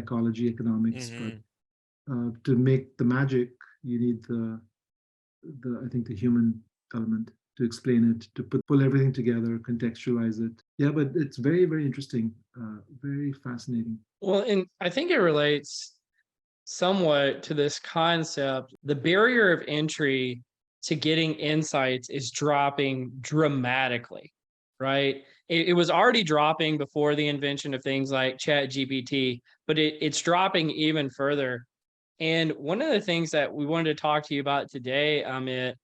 psychology, economics, but Mhm. to make the magic, you need I think the human element to explain it, to pull everything together, contextualize it. Yeah, but it's very, very interesting, very fascinating. Well, and I think it relates somewhat to this concept. The barrier of entry to getting insights is dropping dramatically, right? It was already dropping before the invention of things like Chat GPT, but it's dropping even further. And one of the things that we wanted to talk to you about today, Amit,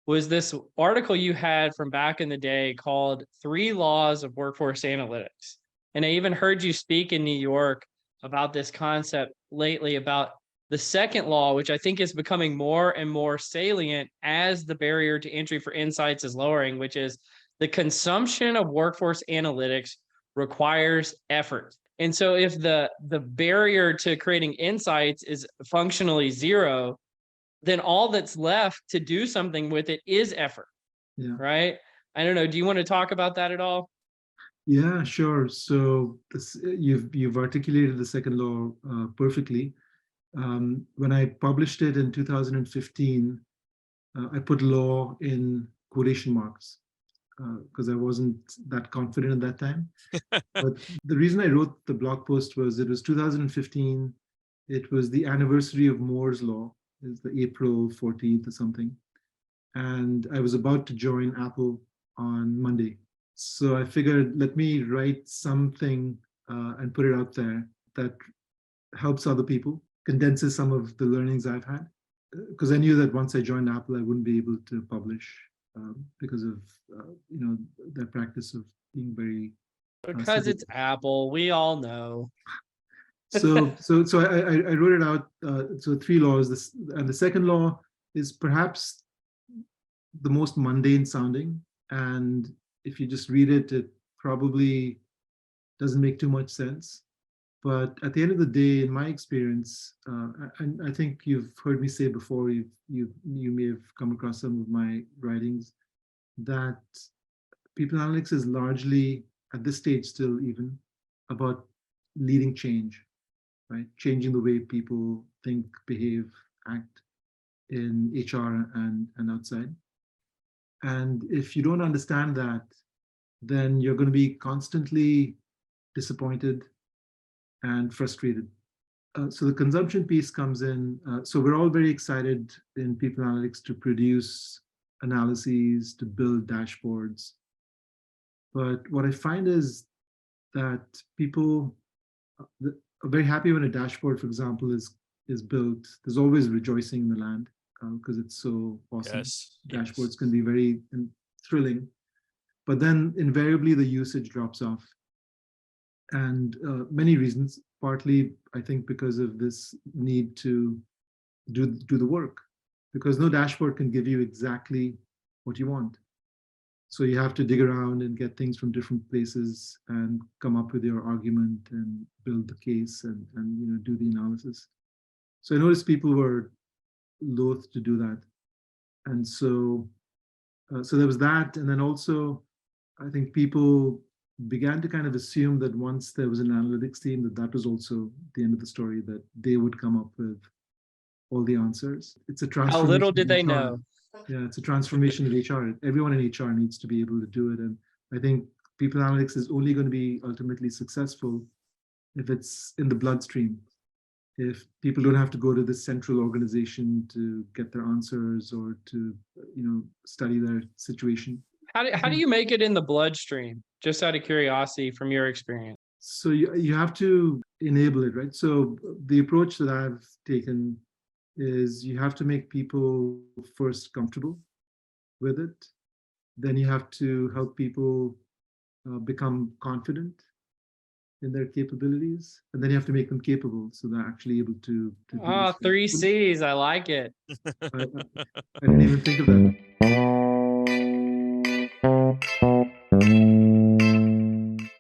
was this article you had from back in the day called Three Laws of Workforce Analytics. And I even heard you speak in New York about this concept lately about the second law, which I think is becoming more and more salient as the barrier to entry for insights is lowering, which is the consumption of workforce analytics requires effort. And so if the barrier to creating insights is functionally zero, then all that's left to do something with it is effort, Yeah. right? I don't know. Do you want to talk about that at all? Yeah, sure. So you've articulated the second law perfectly. When I published it in 2015, I put law in quotation marks because I wasn't that confident at that time. But the reason I wrote the blog post was it was 2015. It was the anniversary of Moore's Law. It's the April 14th or something. And I was about to join Apple on Monday. So I figured, let me write something and put it out there that helps other people, condenses some of the learnings I've had. Because I knew that once I joined Apple, I wouldn't be able to publish because of their practice of being very Because severe. it's Apple, we all know. So I wrote it out. So three laws. And the second law is perhaps the most mundane sounding, and if you just read it, it probably doesn't make too much sense. But at the end of the day, in my experience, and I think you've heard me say before, you may have come across some of my writings, that people analytics is largely at this stage still even about leading change, right? Changing the way people think, behave, act in HR and outside. And if you don't understand that, then you're going to be constantly disappointed and frustrated. So the consumption piece comes in. So we're all very excited in people analytics to produce analyses, to build dashboards. But what I find is that people are very happy when a dashboard, for example, is built. There's always rejoicing in the land because it's so awesome. Yes. Dashboards can be very thrilling, but then invariably the usage drops off. And many reasons, partly I think because of this need to do the work, because no dashboard can give you exactly what you want. So you have to dig around and get things from different places and come up with your argument and build the case and do the analysis. So I noticed people were loath to do that. And so there was that. And then also, I think people began to kind of assume that once there was an analytics team, that was also the end of the story, that they would come up with all the answers. It's a transformation. How little did they HR. know? Yeah, it's a transformation of HR. Everyone in HR needs to be able to do it. And I think people analytics is only going to be ultimately successful if it's in the bloodstream. If people don't have to go to this central organization to get their answers or to, study their situation. How do you make it in the bloodstream? Just out of curiosity from your experience. So you have to enable it, right? So the approach that I've taken is you have to make people first comfortable with it. Then you have to help people become confident in their capabilities, and then you have to make them capable so they're actually able to do Ah, this. 3 C's. I like it. I didn't even think of that.